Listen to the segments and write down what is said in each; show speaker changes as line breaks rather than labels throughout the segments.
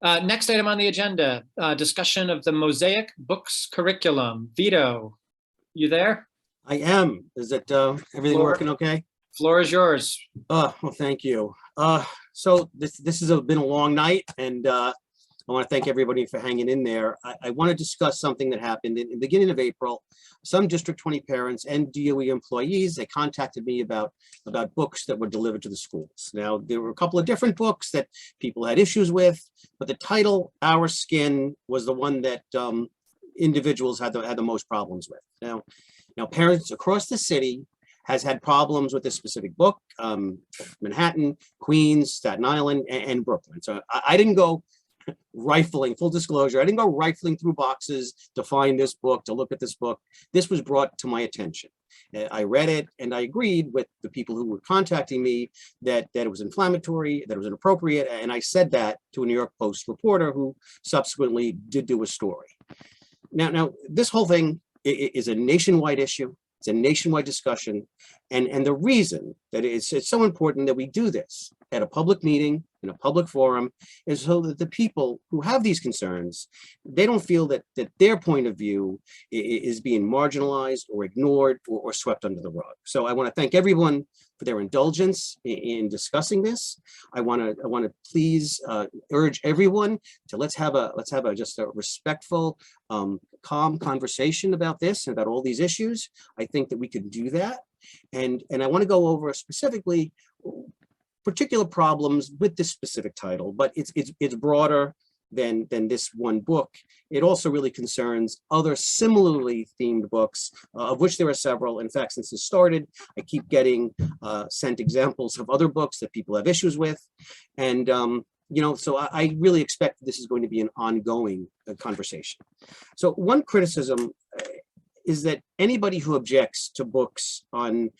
Next item on the agenda, discussion of the Mosaic Books curriculum. Vito, you there?
I am. Is it everything working okay?
Floor is yours.
Well, thank you. So this has been a long night, and I want to thank everybody for hanging in there. I want to discuss something that happened in the beginning of April. Some District 20 parents and DOE employees, they contacted me about books that were delivered to the schools. Now, there were a couple of different books that people had issues with, but the title, Our Skin, was the one that individuals had the most problems with. Now, parents across the city has had problems with this specific book, Manhattan, Queens, Staten Island, and Brooklyn. So I didn't go rifling, full disclosure, I didn't go rifling through boxes to find this book, to look at this book. This was brought to my attention. I read it and I agreed with the people who were contacting me that it was inflammatory, that it was inappropriate. And I said that to a New York Post reporter who subsequently did do a story. Now this whole thing is a nationwide issue. It's a nationwide discussion. And the reason that it's so important that we do this at a public meeting, in a public forum, is so that the people who have these concerns, they don't feel that their point of view is being marginalized or ignored or swept under the rug. So I want to thank everyone for their indulgence in discussing this. I want to please urge everyone to let's have just a respectful, calm conversation about this and about all these issues. I think that we can do that. And I want to go over specifically particular problems with this specific title, but it's broader than this one book. It also really concerns other similarly themed books, of which there are several. In fact, since it started, I keep getting sent examples of other books that people have issues with. And so I really expect this is going to be an ongoing conversation. So one criticism is that anybody who objects to books on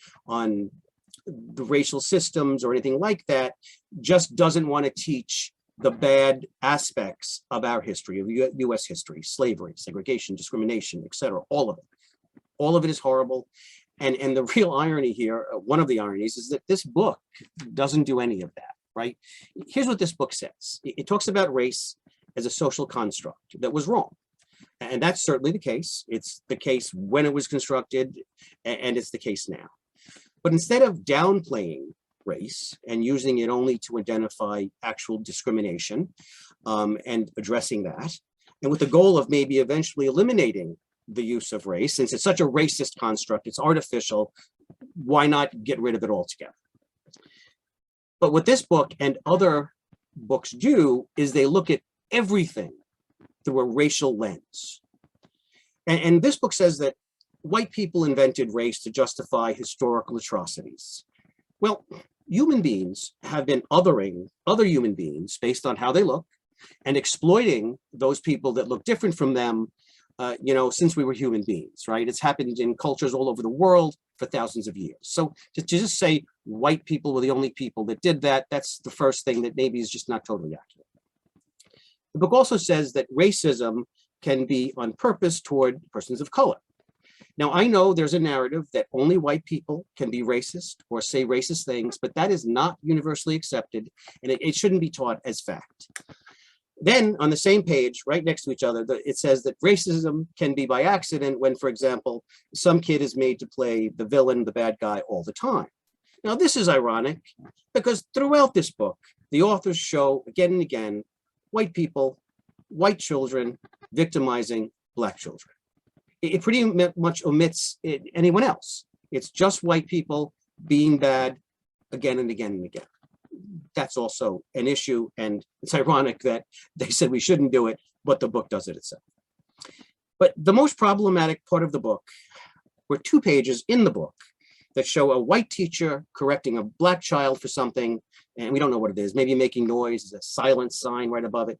the racial systems or anything like that just doesn't want to teach the bad aspects of our history, of U.S. history, slavery, segregation, discrimination, etc. All of it. All of it is horrible. And the real irony here, one of the ironies, is that this book doesn't do any of that, right? Here's what this book says. It talks about race as a social construct that was wrong. And that's certainly the case. It's the case when it was constructed, and it's the case now. But instead of downplaying race and using it only to identify actual discrimination and addressing that, and with the goal of maybe eventually eliminating the use of race, since it's such a racist construct, it's artificial, why not get rid of it altogether? But what this book and other books do is they look at everything through a racial lens. And this book says that white people invented race to justify historical atrocities. Well, human beings have been othering other human beings based on how they look and exploiting those people that look different from them, since we were human beings, right? It's happened in cultures all over the world for thousands of years. So to just say white people were the only people that did that, that's the first thing that maybe is just not totally accurate. The book also says that racism can be on purpose toward persons of color. Now, I know there's a narrative that only white people can be racist or say racist things, but that is not universally accepted, and it shouldn't be taught as fact. Then on the same page, right next to each other, it says that racism can be by accident when, for example, some kid is made to play the villain, the bad guy all the time. Now, this is ironic because throughout this book, the authors show again and again, white people, white children victimizing Black children. It pretty much omits anyone else. It's just white people being bad again and again and again. That's also an issue, and it's ironic that they said we shouldn't do it, but the book does it itself. But the most problematic part of the book were 2 pages in the book that show a white teacher correcting a Black child for something, and we don't know what it is, maybe making noise, a silence sign right above it,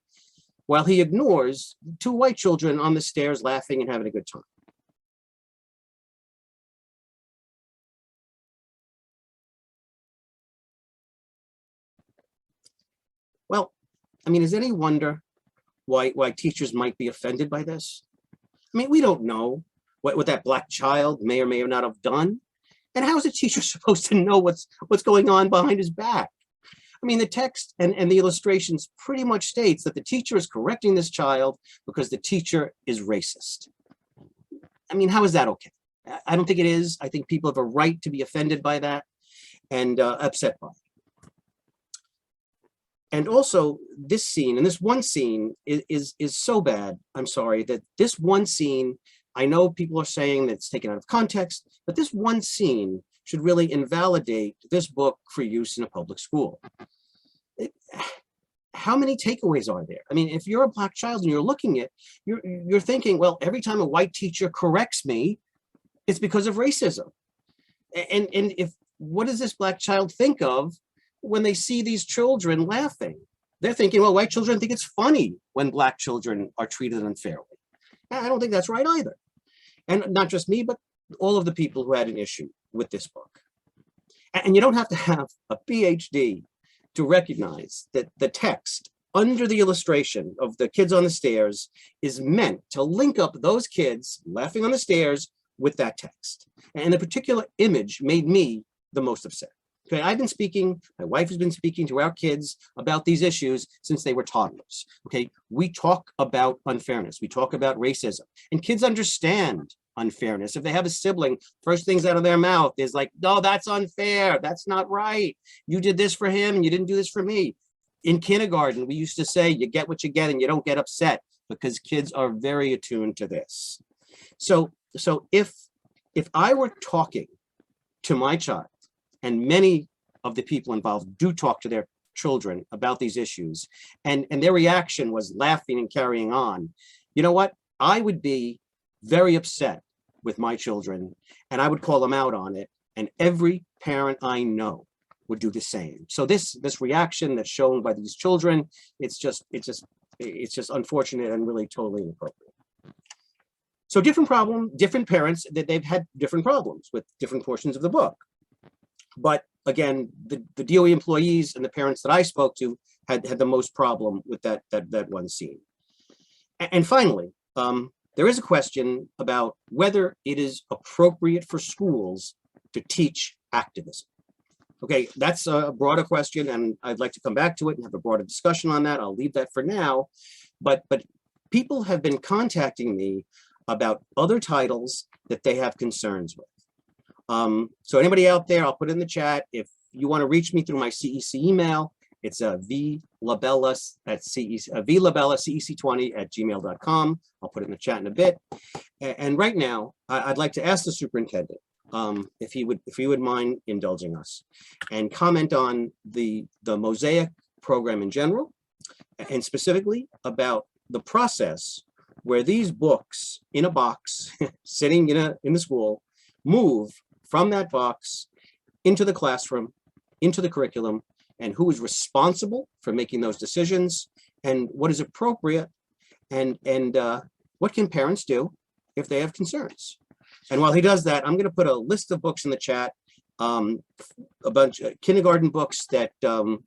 while he ignores 2 white children on the stairs laughing and having a good time. Well, I mean, is any wonder why teachers might be offended by this? I mean, we don't know what that Black child may or may not have done. And how is a teacher supposed to know what's going on behind his back? I mean, the text and the illustrations pretty much states that the teacher is correcting this child because the teacher is racist. I mean, how is that okay? I don't think it is. I think people have a right to be offended by that and upset by it. And also this scene, and this one scene is so bad, I'm sorry, that this one scene, I know people are saying that it's taken out of context, but this one scene should really invalidate this book for use in a public school. How many takeaways are there? I mean, if you're a Black child and you're looking at, you're thinking, well, every time a white teacher corrects me, it's because of racism. And if, what does this Black child think of when they see these children laughing? They're thinking, well, white children think it's funny when Black children are treated unfairly. I don't think that's right either. And not just me, but all of the people who had an issue with this book. And you don't have to have a PhD to recognize that the text under the illustration of the kids on the stairs is meant to link up those kids laughing on the stairs with that text. And the particular image made me the most upset. Okay, I've been speaking, my wife has been speaking to our kids about these issues since they were toddlers. Okay, we talk about unfairness, we talk about racism, and kids understand unfairness. If they have a sibling, first things out of their mouth is like, no, that's unfair, that's not right. You did this for him and you didn't do this for me. In kindergarten, we used to say, you get what you get and you don't get upset, because kids are very attuned to this. So if I were talking to my child, and many of the people involved do talk to their children about these issues, and their reaction was laughing and carrying on, you know what? I would be very upset with my children, and I would call them out on it, and every parent I know would do the same. So this reaction that's shown by these children, it's just unfortunate and really totally inappropriate. So different parents, that they've had different problems with different portions of the book. But again, the DOE employees and the parents that I spoke to had the most problem with that one scene. And finally, there is a question about whether it is appropriate for schools to teach activism. Okay, that's a broader question, and I'd like to come back to it and have a broader discussion on that. I'll leave that for now. But people have been contacting me about other titles that they have concerns with. So anybody out there, I'll put it in the chat. If you want to reach me through my CEC email, it's VLaBella at VLaBellaCEC20@gmail.com. I'll put it in the chat in a bit. And right now, I'd like to ask the superintendent if he would mind indulging us and comment on the Mosaic program in general, and specifically about the process where these books in a box sitting in the school move from that box into the classroom, into the curriculum, and who is responsible for making those decisions, and what is appropriate, and what can parents do if they have concerns. And while he does that, I'm going to put a list of books in the chat, a bunch of kindergarten books that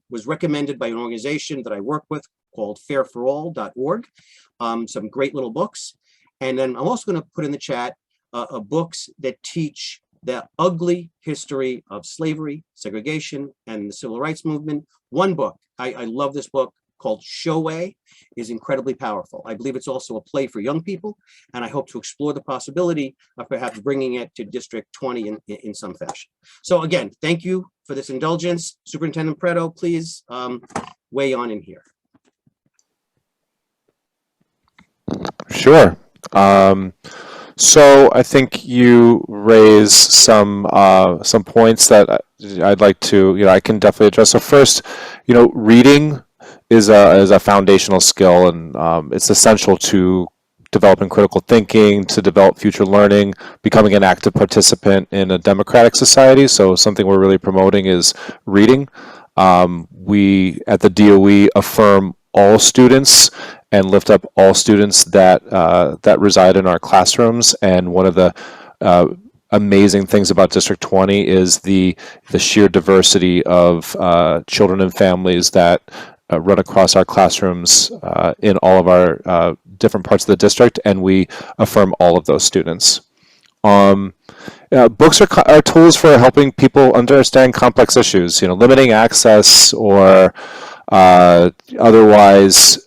was recommended by an organization that I work with called fairforall.org, some great little books. And then I'm also going to put in the chat books that teach the ugly history of slavery, segregation, and the civil rights movement. One book, I love this book, called Showway, is incredibly powerful. I believe it's also a play for young people, and I hope to explore the possibility of perhaps bringing it to District 20 in some fashion. So again, thank you for this indulgence. Superintendent Preto, please weigh on in here.
Sure. So I think you raise some points that I'd like to, I can definitely address. So first, reading is a foundational skill, and it's essential to developing critical thinking, to develop future learning, becoming an active participant in a democratic society. So something we're really promoting is reading. We at the DOE affirm all students and lift up all students that reside in our classrooms. And one of the amazing things about District 20 is the sheer diversity of children and families that run across our classrooms in all of our different parts of the district, and we affirm all of those students. Books are tools for helping people understand complex issues, limiting access or otherwise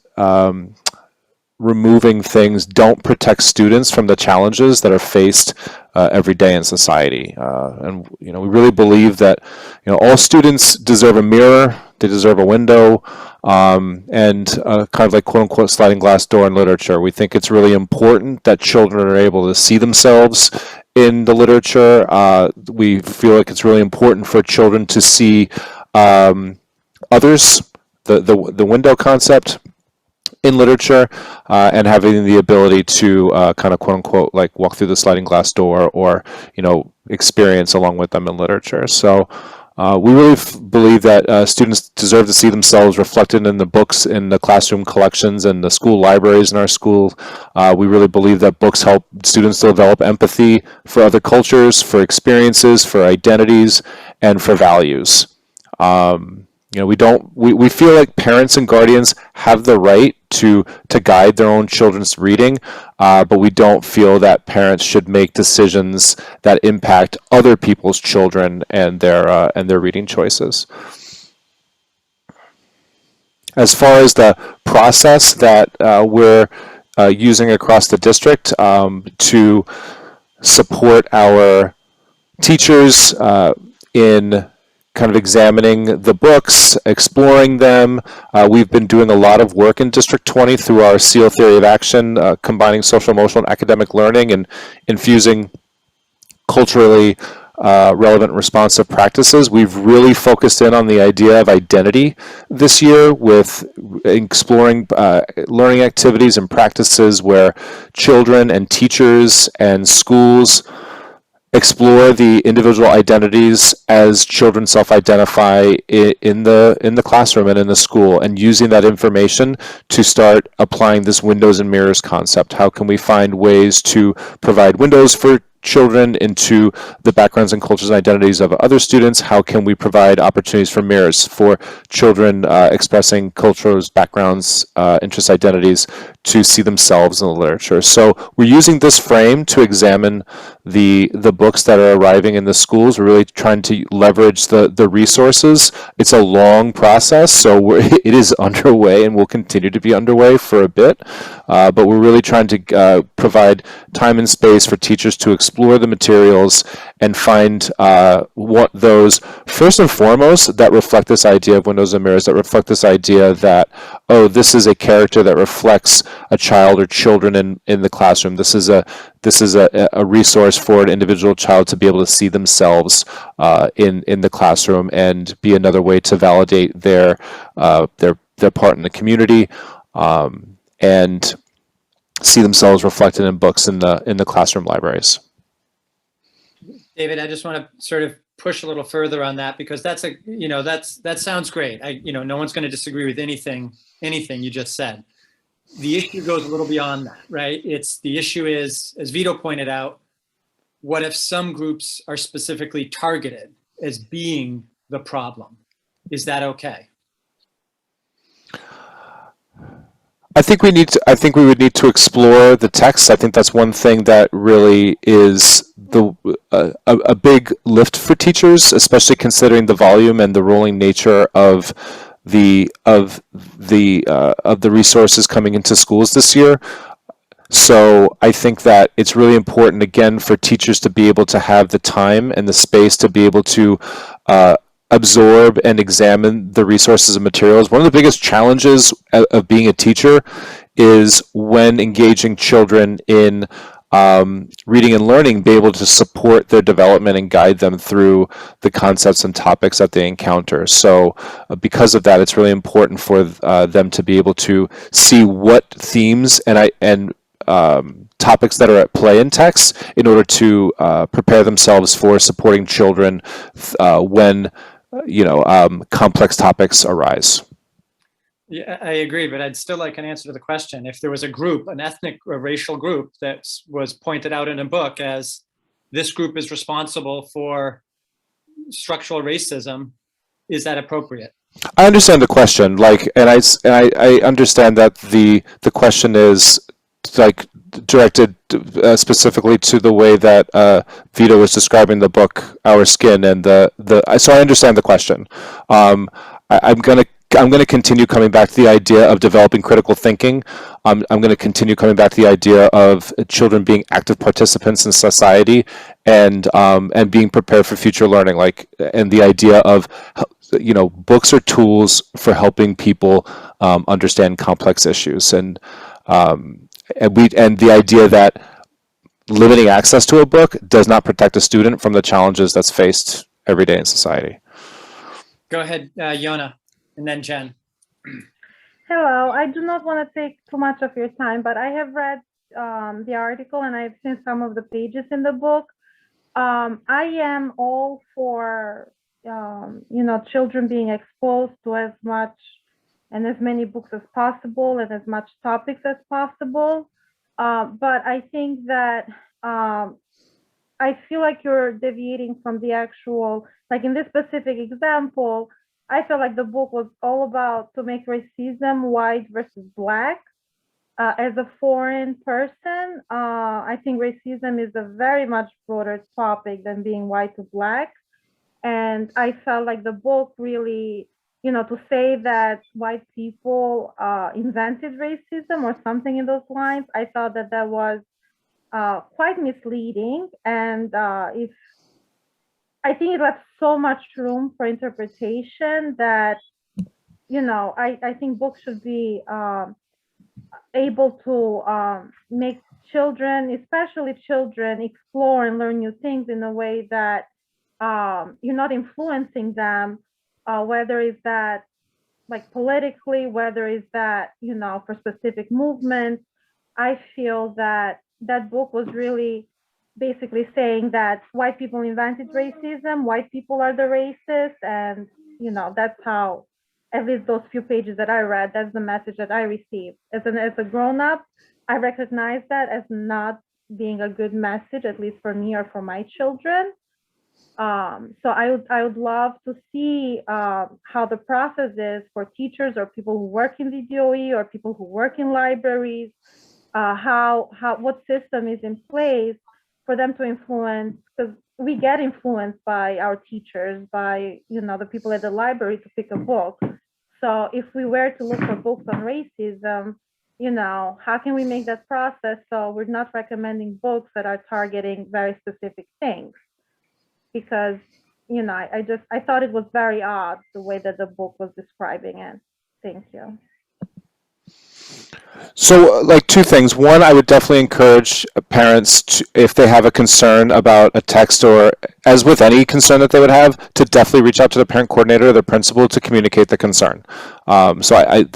removing things don't protect students from the challenges that are faced every day in society. And we really believe that all students deserve a mirror, they deserve a window, and kind of like quote unquote sliding glass door in literature. We think it's really important that children are able to see themselves in the literature. We feel like it's really important for children to see others, the window concept in literature, and having the ability to kind of quote unquote like walk through the sliding glass door or experience along with them in literature. So we really believe that students deserve to see themselves reflected in the books in the classroom collections and the school libraries in our school. We really believe that books help students develop empathy for other cultures, for experiences, for identities, and for values. We feel like parents and guardians have the right to guide their own children's reading, but we don't feel that parents should make decisions that impact other people's children and their reading choices. As far as the process that we're using across the district to support our teachers in kind of examining the books, exploring them. We've been doing a lot of work in District 20 through our SEAL theory of action, combining social, emotional, and academic learning and infusing culturally relevant responsive practices. We've really focused in on the idea of identity this year with exploring learning activities and practices where children and teachers and schools explore the individual identities as children self-identify in the classroom and in the school, and using that information to start applying this windows and mirrors concept. How can we find ways to provide windows for children into the backgrounds and cultures and identities of other students? How can we provide opportunities for mirrors for children expressing cultures, backgrounds, interests, identities to see themselves in the literature? So we're using this frame to examine the books that are arriving in the schools. We're really trying to leverage the resources. It's a long process, so it is underway and will continue to be underway for a bit, but we're really trying to provide time and space for teachers to explore the materials and find what those, first and foremost, that reflect this idea of windows and mirrors, that reflect this idea that, oh, this is a character that reflects a child or children in the classroom. This is a resource for an individual child to be able to see themselves in the classroom and be another way to validate their part in the community, and see themselves reflected in books in the classroom libraries.
David, I just want to sort of push a little further on that, because that sounds great. No one's going to disagree with anything you just said. The issue goes a little beyond that, right? The issue is, as Vito pointed out, what if some groups are specifically targeted as being the problem? Is that okay?
I think we would need to explore the text. I think that's one thing that really is a big lift for teachers, especially considering the volume and the rolling nature of the resources coming into schools this year. So I think that it's really important, again, for teachers to be able to have the time and the space to be able to absorb and examine the resources and materials. One of the biggest challenges of being a teacher is, when engaging children in reading and learning, be able to support their development and guide them through the concepts and topics that they encounter. So because of that, it's really important for them to be able to see what themes and topics that are at play in text in order to prepare themselves for supporting children when complex topics arise.
Yeah, I agree, but I'd still like an answer to the question. If there was a group, an ethnic or racial group, that was pointed out in a book as this group is responsible for structural racism, is that appropriate?
I understand the question, and I understand that the question is like directed specifically to the way that Vito was describing the book Our Skin, and so I understand the question. I'm gonna continue coming back to the idea of developing critical thinking. I'm going to continue coming back to the idea of children being active participants in society, and being prepared for future learning. And the idea of, books are tools for helping people understand complex issues, and the idea that limiting access to a book does not protect a student from the challenges that's faced every day in society.
Go ahead, Yona, and then Jen.
Hello, I do not want to take too much of your time, but I have read the article and I've seen some of the pages in the book. I am all for, children being exposed to as much and as many books as possible and as much topics as possible. But I think that I feel like you're deviating from the actual, like in this specific example, I felt like the book was all about to make racism white versus black. As a foreign person, I think racism is a very much broader topic than being white to black. And I felt like the book really, to say that white people invented racism or something in those lines, I thought that that was quite misleading. And I think it left so much room for interpretation that, I think books should be able to make children, especially children, explore and learn new things in a way that you're not influencing them, whether it's that like politically, whether it's that, for specific movements. I feel that that book was really basically saying that white people invented racism, white people are the racists, and that's how, at least those few pages that I read, that's the message that I received. As a grown-up, I recognize that as not being a good message, at least for me or for my children. So I would love to see how the process is for teachers or people who work in the DOE or people who work in libraries, what system is in place for them to influence, because we get influenced by our teachers, by the people at the library to pick a book. So if we were to look for books on racism, how can we make that process so we're not recommending books that are targeting very specific things? Because I thought it was very odd the way that the book was describing it. Thank you.
So, two things. One, I would definitely encourage parents to, if they have a concern about a text, or as with any concern that they would have, to definitely reach out to the parent coordinator or the principal to communicate the concern. So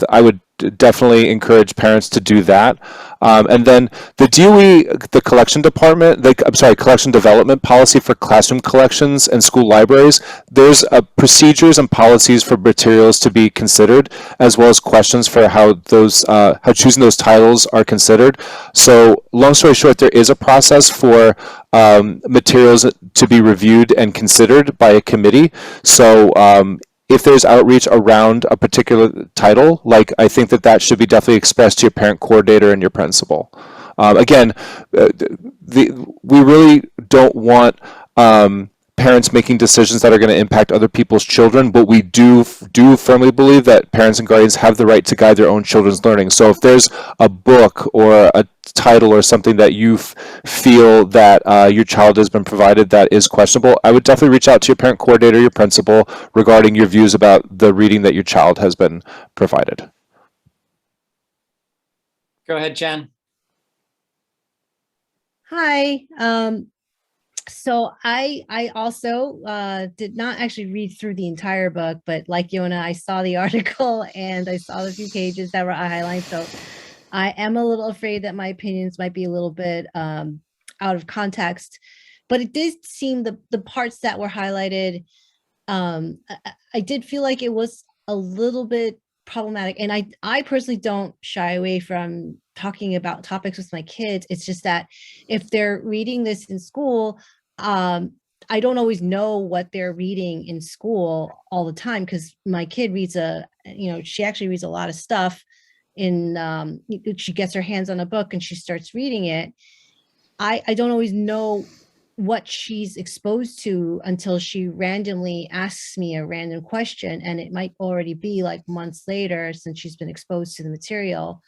I would definitely encourage parents to do that. And then the DOE, the collection department, collection development policy for classroom collections and school libraries, there's procedures and policies for materials to be considered, as well as questions for how choosing those titles are considered. So long story short, there is a process for materials to be reviewed and considered by a committee. So if there's outreach around a particular title, I think that should be definitely expressed to your parent coordinator and your principal. Again, we really don't want parents making decisions that are going to impact other people's children, but we do firmly believe that parents and guardians have the right to guide their own children's learning. So if there's a book or a title or something that you feel that your child has been provided that is questionable, I would definitely reach out to your parent coordinator, your principal, regarding your views about the reading that your child has been provided.
Go ahead, Jen.
Hi. So I also did not actually read through the entire book, but like Yona, I saw the article and I saw the few pages that were highlighted. So I am a little afraid that my opinions might be a little bit out of context, but it did seem the parts that were highlighted, I did feel like it was a little bit problematic. And I personally don't shy away from talking about topics with my kids. It's just that if they're reading this in school, I don't always know what they're reading in school all the time, because my kid reads she actually reads a lot of stuff she gets her hands on a book and she starts reading it, I don't always know what she's exposed to until she randomly asks me a random question, and it might already be like months later since she's been exposed to the material.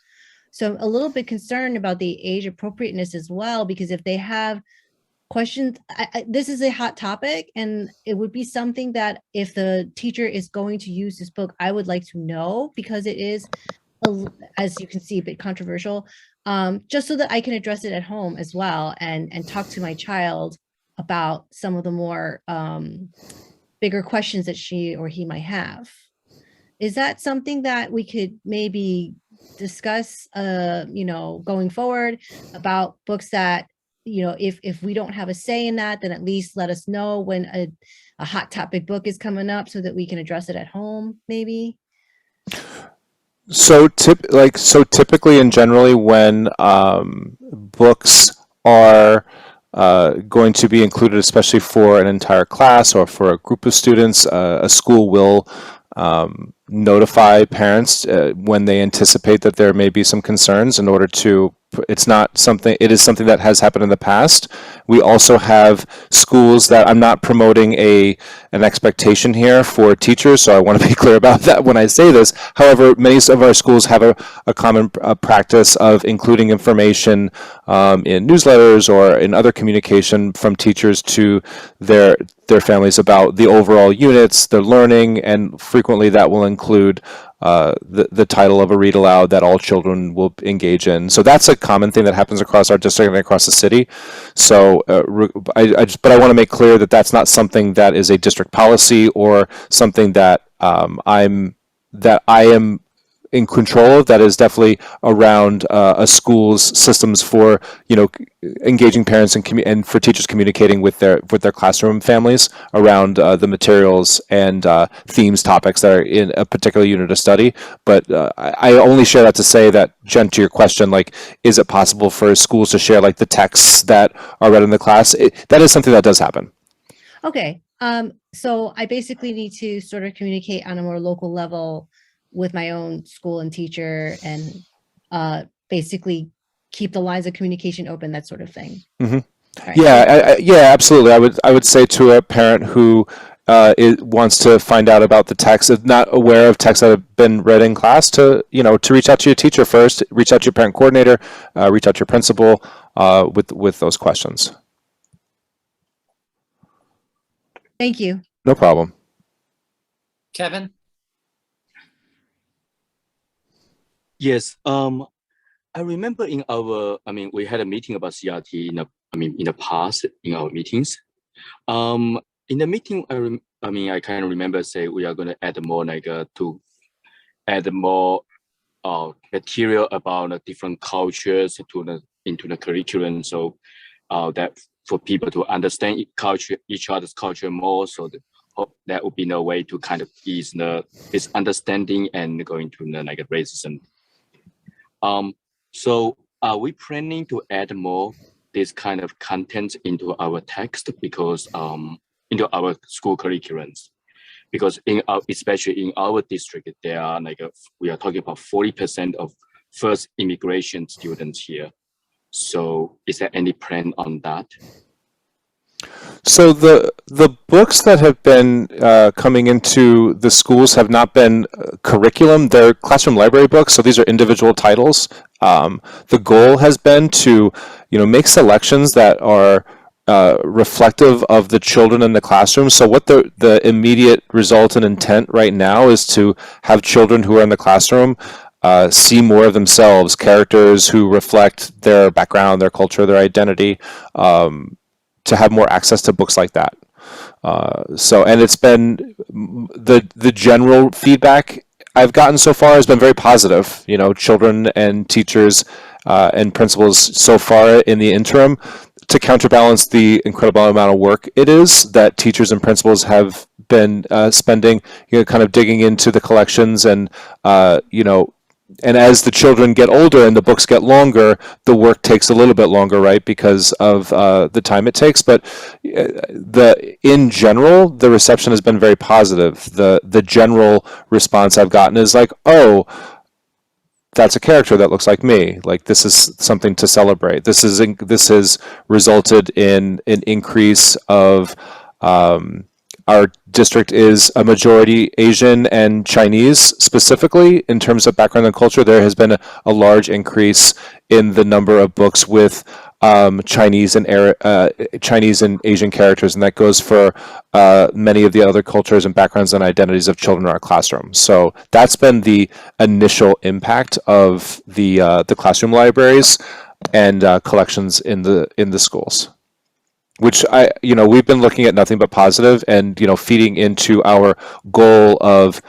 So I'm a little bit concerned about the age appropriateness as well, because if they have questions, this is a hot topic, and it would be something that if the teacher is going to use this book, I would like to know, because it is, as you can see, a bit controversial, just so that I can address it at home as well, and talk to my child about some of the more bigger questions that she or he might have. Is that something that we could maybe discuss, going forward, about books that, if we don't have a say in that, then at least let us know when a hot topic book is coming up so that we can address it at home, maybe?
So typically and generally when books are going to be included, especially for an entire class or for a group of students, a school will notify parents when they anticipate that there may be some concerns in order to, it is something that has happened in the past. We also have schools that, I'm not promoting an expectation here for teachers, so I want to be clear about that when I say this. However, many of our schools have a common practice of including information in newsletters or in other communication from teachers to their families about the overall units, their learning, and frequently that will include the title of a read aloud that all children will engage in. So that's a common thing that happens across our district and across the city. So, but I want to make clear that that's not something that is a district policy or something that I am in control of. That is definitely around a school's systems for engaging parents and for teachers communicating with their classroom families around the materials and themes, topics that are in a particular unit of study. But I only share that to say that, Jen, to your question, like, is it possible for schools to share like the texts that are read in the class? That is something that does happen.
Okay. So I basically need to sort of communicate on a more local level with my own school and teacher, and basically keep the lines of communication open, that sort of thing.
Mm-hmm.
Right.
Yeah, absolutely. I would say to a parent who wants to find out about the text, is not aware of texts that have been read in class, to reach out to your teacher first, reach out to your parent coordinator, reach out to your principal with those questions.
Thank you.
No problem.
Kevin?
Yes. I remember we had a meeting about CRT in the past in our meetings. In the meeting, I kind of remember say we are going to add more material about different cultures into the curriculum, so that for people to understand each other's culture more. So that would be no way to kind of ease the misunderstanding and going to the racism. So are we planning to add more this kind of content into our text, because into our school curriculums? Because especially in our district, there are we are talking about 40% of first immigration students here. So is there any plan on that?
So the books that have been coming into the schools have not been curriculum. They're classroom library books. So these are individual titles. The goal has been to, make selections that are reflective of the children in the classroom. So what the immediate result and intent right now is to have children who are in the classroom see more of themselves, characters who reflect their background, their culture, their identity, to have more access to books like that. And it's been the general feedback I've gotten so far has been very positive. Children and teachers and principals so far in the interim, to counterbalance the incredible amount of work it is that teachers and principals have been spending, kind of digging into the collections and, and as the children get older and the books get longer, the work takes a little bit longer, right? Because of the time it takes. But in general, the reception has been very positive. The general response I've gotten is like, oh, that's a character that looks like me. Like, this is something to celebrate. This has resulted in an increase of, our district is a majority Asian and Chinese specifically in terms of background and culture. There has been a large increase in the number of books with Chinese and Asian characters, and that goes for many of the other cultures and backgrounds and identities of children in our classroom. So that's been the initial impact of the classroom libraries and collections in the schools, which we've been looking at nothing but positive, and feeding into our goal of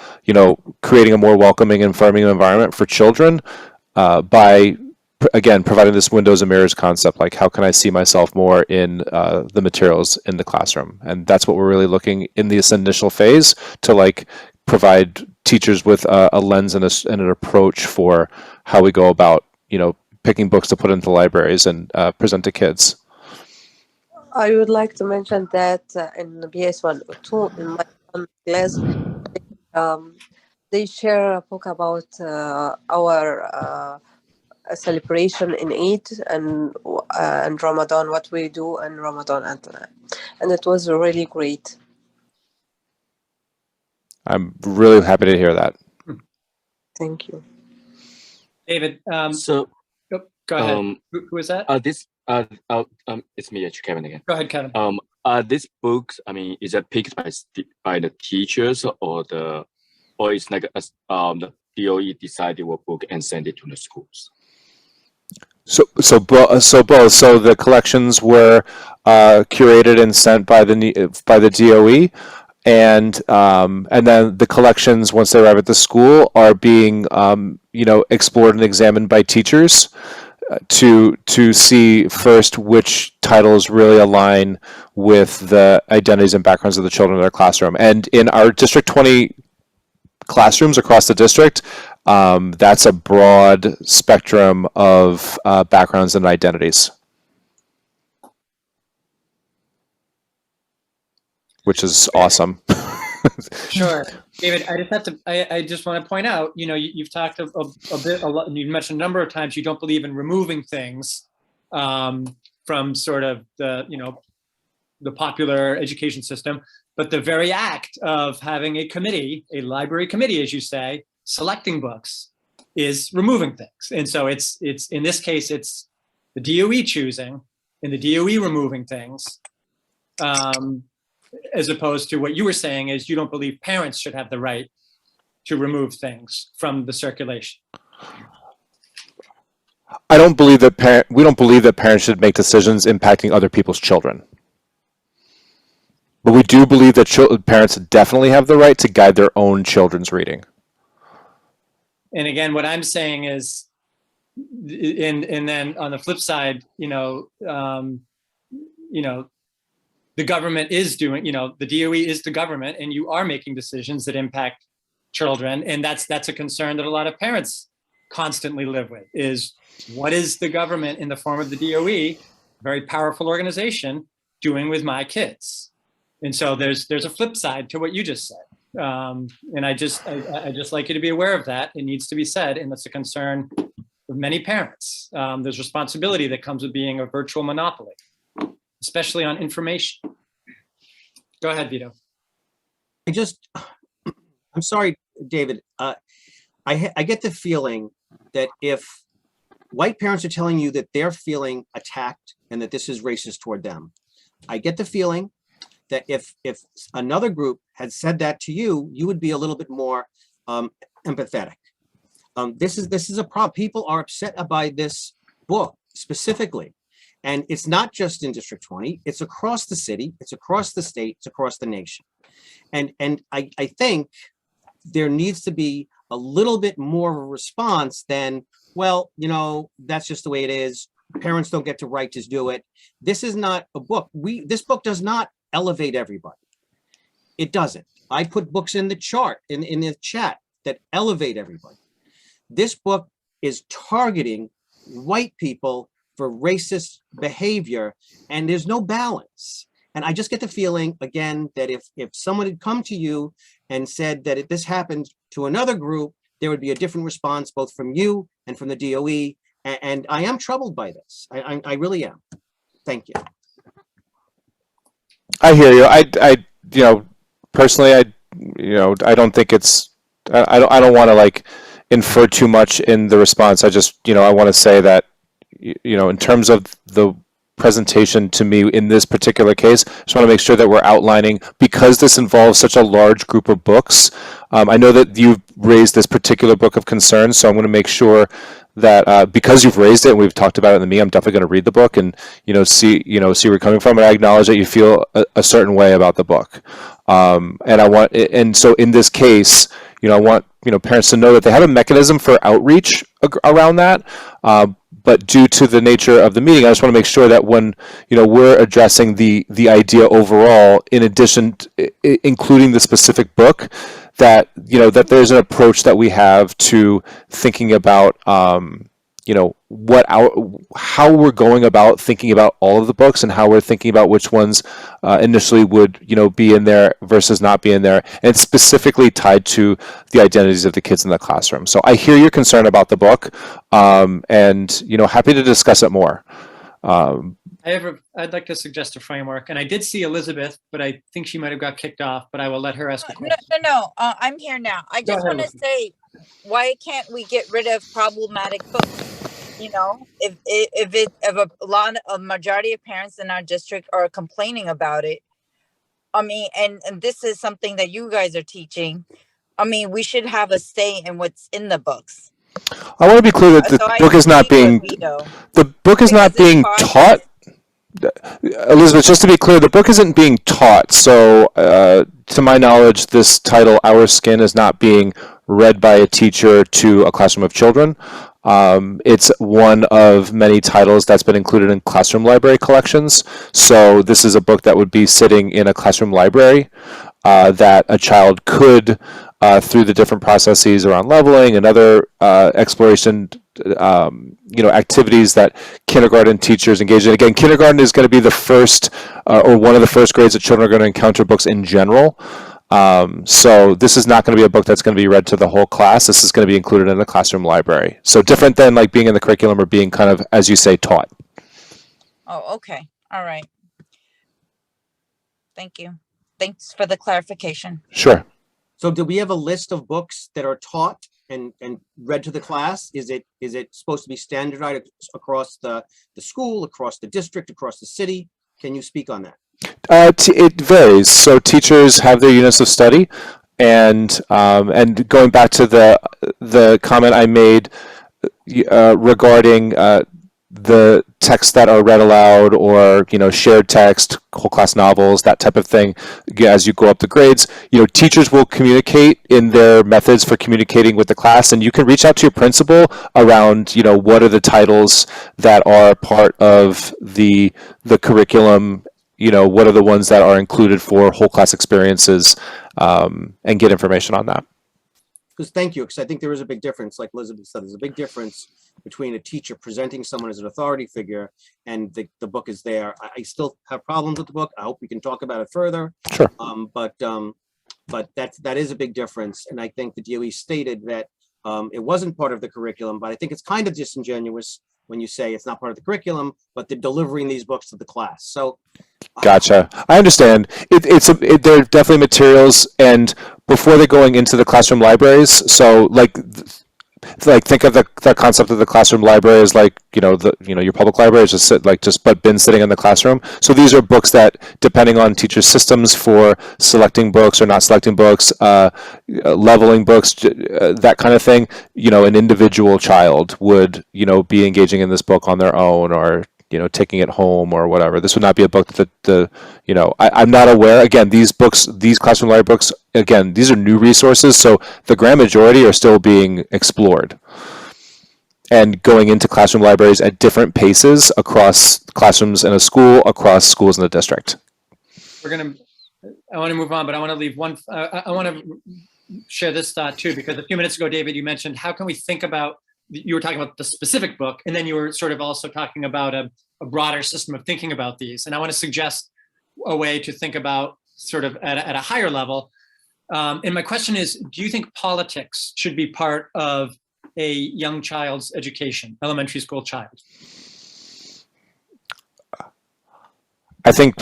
creating a more welcoming and affirming environment for children by again providing this windows and mirrors concept. Like, how can I see myself more in the materials in the classroom? And that's what we're really looking in this initial phase to, like, provide teachers with a lens and an approach for how we go about picking books to put into libraries and present to kids.
I would like to mention that in BS1 or 2 in my class, they share a book about our celebration in Eid and Ramadan, what we do in Ramadan, and it was really great.
I'm really happy to hear that.
Thank you.
David,
So
go ahead. Who is that?
It's me, Kevin again.
Go ahead, Kevin.
This book, is it picked by the teachers or it's like the DOE decided what book and send it to the schools?
So both. So the collections were curated and sent by the DOE, and then the collections, once they arrive at the school, are being explored and examined by teachers to see first which titles really align with the identities and backgrounds of the children in their classroom. And in our District 20 classrooms across the district, that's a broad spectrum of backgrounds and identities, which is awesome.
Sure. David, I just want to point out, you've talked a lot, and you've mentioned a number of times you don't believe in removing things from sort of the popular education system, but the very act of having a committee, a library committee, as you say, selecting books is removing things. And so it's in this case, it's the DOE choosing and the DOE removing things. As opposed to what you were saying is you don't believe parents should have the right to remove things from the circulation.
I don't believe that we don't believe that parents should make decisions impacting other people's children. But we do believe that parents definitely have the right to guide their own children's reading.
And again, what I'm saying is, and then on the flip side, the government is doing, the DOE is the government, and you are making decisions that impact children. And that's a concern that a lot of parents constantly live with, is what is the government in the form of the DOE, very powerful organization, doing with my kids? And so there's a flip side to what you just said. And I just like you to be aware of that. It needs to be said, and that's a concern of many parents. There's responsibility that comes with being a virtual monopoly, especially on information. Go ahead, Vito.
I'm sorry, David. I get the feeling that if white parents are telling you that they're feeling attacked and that this is racist toward them, I get the feeling that if another group had said that to you, you would be a little bit more empathetic. This is a problem. People are upset by this book specifically. And it's not just in District 20, it's across the city, it's across the state, it's across the nation. And I think there needs to be a little bit more of a response than, well, that's just the way it is. Parents don't get to right to do it. This is not a book. This book does not elevate everybody. It doesn't. I put books in the chart, in the chat, that elevate everybody. This book is targeting white people for racist behavior, and there's no balance. And I just get the feeling, again, that if someone had come to you and said that this happened to another group, there would be a different response both from you and from the DOE. And I am troubled by this. I really am. Thank you.
I hear you. You know, personally, I don't think it's, I don't want to like infer too much in the response. I just, I want to say that, in terms of the presentation to me in this particular case, I just want to make sure that we're outlining, because this involves such a large group of books. I know that you've raised this particular book of concern, so I'm going to make sure that because you've raised it and we've talked about it in the meeting, I'm definitely going to read the book and see where you're coming from, and I acknowledge that you feel a certain way about the book. And so in this case, I want parents to know that they have a mechanism for outreach around that. But due to the nature of the meeting, I just want to make sure that when we're addressing the idea overall, in addition to including the specific book, that that there's an approach that we have to thinking about how we're going about thinking about all of the books and how we're thinking about which ones initially would be in there versus not be in there, and it's specifically tied to the identities of the kids in the classroom. So I hear your concern about the book, and happy to discuss it more.
I'd like to suggest a framework, and I did see Elizabeth, but I think she might have got kicked off, but I will let her ask a question.
No. I'm here now. I just want to say, why can't we get rid of problematic books? If a majority of parents in our district are complaining about it, I mean, and this is something that you guys are teaching. I mean, we should have a say in what's in the books.
I want to be clear that the book is not being taught. Elizabeth, just to be clear, the book isn't being taught. So, to my knowledge, this title, Our Skin, is not being read by a teacher to a classroom of children. It's one of many titles that's been included in classroom library collections. So this is a book that would be sitting in a classroom library that a child could, through the different processes around leveling and other exploration activities that kindergarten teachers engage in. Again, kindergarten is going to be the first or one of the first grades that children are going to encounter books in general. So this is not going to be a book that's going to be read to the whole class. This is going to be included in the classroom library. So different than like being in the curriculum or being kind of, as you say, taught.
Oh, okay. All right. Thank you. Thanks for the clarification.
Sure.
So do we have a list of books that are taught and read to the class? Is it supposed to be standardized across the school, across the district, across the city? Can you speak on that?
It varies. So teachers have their units of study, and going back to the comment I made regarding the texts that are read aloud, or shared text, whole class novels, that type of thing. As you go up the grades, teachers will communicate in their methods for communicating with the class, and you can reach out to your principal around what are the titles that are part of the curriculum. What are the ones that are included for whole class experiences, and get information on that.
Thank you, because I think there is a big difference. Like Elizabeth said, there's a big difference between a teacher presenting someone as an authority figure and the book is there. I still have problems with the book. I hope we can talk about it further.
Sure.
But that is a big difference. And I think the DOE stated that it wasn't part of the curriculum, but I think it's kind of disingenuous when you say it's not part of the curriculum, but they're delivering these books to the class. So
Gotcha. I understand. There are definitely materials, and before they're going into the classroom libraries, so like think of the concept of the classroom library as like your public library is but been sitting in the classroom. So these are books that, depending on teachers' systems for selecting books or not selecting books, leveling books, that kind of thing. An individual child would be engaging in this book on their own, or taking it home or whatever. This would not be a book that I'm not aware. Again, these classroom library books, again, these are new resources, so the grand majority are still being explored and going into classroom libraries at different paces across classrooms in a school, across schools in the district.
I want to move on, but I want to leave one. I want to share this thought too, because a few minutes ago, David, you mentioned how can we think about. You were talking about the specific book, and then you were sort of also talking about a broader system of thinking about these. And I want to suggest a way to think about sort of at a higher level, And my question is, do you think politics should be part of a young child's education, elementary school child?
I think,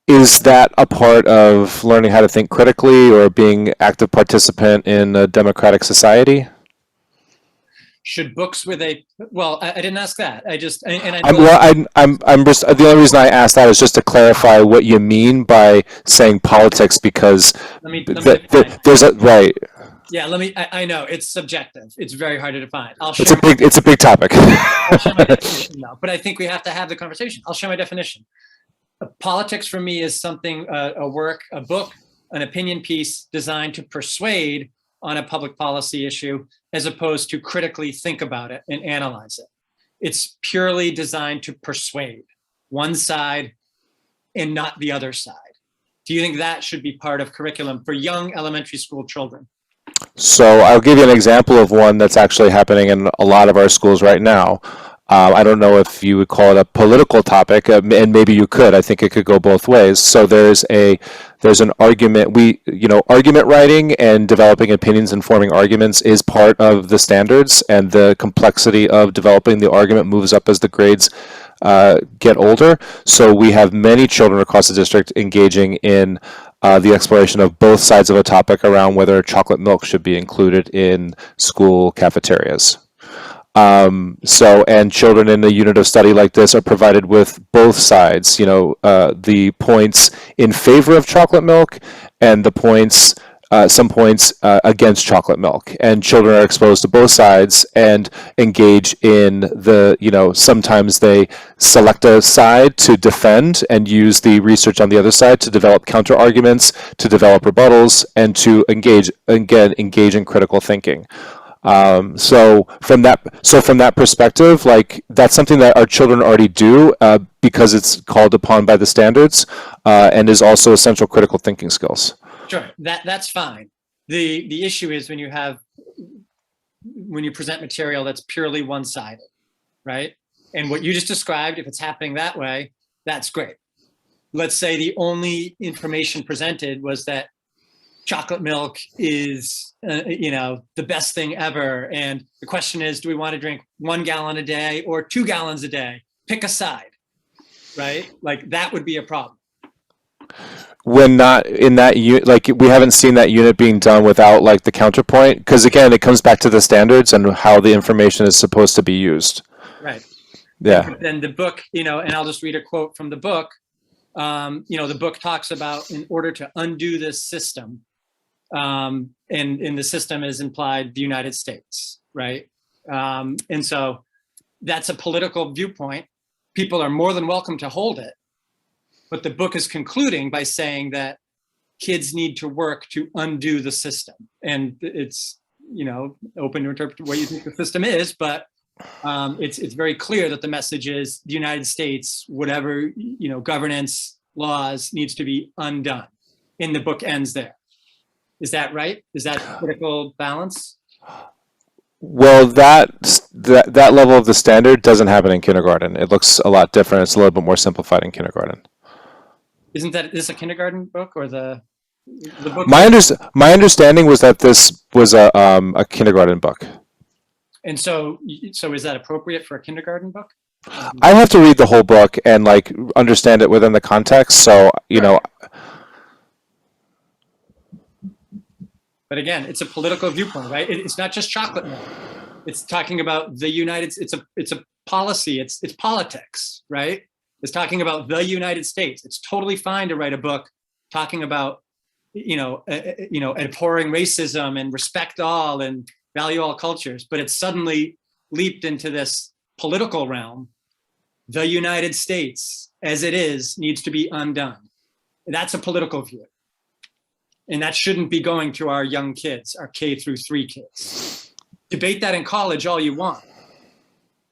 is that a part of learning how to think critically or being active participant in a democratic society?
Should books with a, well, I didn't ask that. I just, and I
I'm,
know,
well, I'm just, the only reason I asked that is just to clarify what you mean by saying politics, because
let me define.
there's a, right,
Yeah, I know, it's subjective. It's very hard to define.
it's a big topic.
I'll share my definition now, but I think we have to have the conversation. I'll share my definition. Politics for me is something, a work, a book, an opinion piece designed to persuade on a public policy issue, as opposed to critically think about it and analyze it. It's purely designed to persuade one side and not the other side. Do you think that should be part of curriculum for young elementary school children?
So I'll give you an example of one that's actually happening in a lot of our schools right now. I don't know if you would call it a political topic, and maybe you could. I think it could go both ways. So there's an argument. Argument writing and developing opinions and forming arguments is part of the standards, and the complexity of developing the argument moves up as the grades get older. So we have many children across the district engaging in the exploration of both sides of a topic around whether chocolate milk should be included in school cafeterias. And children in a unit of study like this are provided with both sides, the points in favor of chocolate milk and the points, some points against chocolate milk. And children are exposed to both sides and engage in sometimes they select a side to defend and use the research on the other side to develop counter arguments, to develop rebuttals, and to engage in critical thinking. So from that perspective, like, that's something that our children already do because it's called upon by the standards and is also essential critical thinking skills.
Sure, that's fine. The issue is when you present material that's purely one-sided, right? And what you just described, if it's happening that way, that's great. Let's say the only information presented was that chocolate milk is, the best thing ever. And the question is, do we want to drink 1 gallon a day or 2 gallons a day? Pick a side, right? Like, that would be a problem.
When not in that unit, like, we haven't seen that unit being done without like the counterpoint, because again, it comes back to the standards and how the information is supposed to be used.
Right.
Yeah.
And then the book, and I'll just read a quote from the book. The book talks about, in order to undo this system, and in the system is implied the United States, right? And so that's a political viewpoint. People are more than welcome to hold it, but the book is concluding by saying that kids need to work to undo the system. And it's, open to interpret what you think the system is, but it's very clear that the message is the United States, whatever, governance, laws, needs to be undone. And the book ends there. Is that right? Is that critical balance?
Well, that level of the standard doesn't happen in kindergarten. It looks a lot different. It's a little bit more simplified in kindergarten.
Isn't this a kindergarten book, or the book?
My understanding was that this was a kindergarten book.
And so is that appropriate for a kindergarten book?
I have to read the whole book and like understand it within the context. So
But again, it's a political viewpoint, right? It's not just chocolate milk. It's talking about the United. It's a policy. It's politics, right? It's talking about the United States. It's totally fine to write a book talking about, abhorring racism and respect all and value all cultures. But it's suddenly leaped into this political realm. The United States, as it is, needs to be undone. That's a political view. And that shouldn't be going to our young kids, our K through 3 kids. Debate that in college all you want.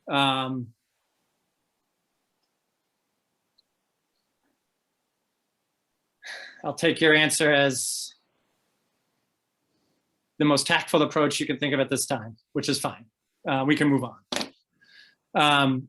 I'll take your answer as the most tactful approach you can think of at this time, which is fine. We can move on.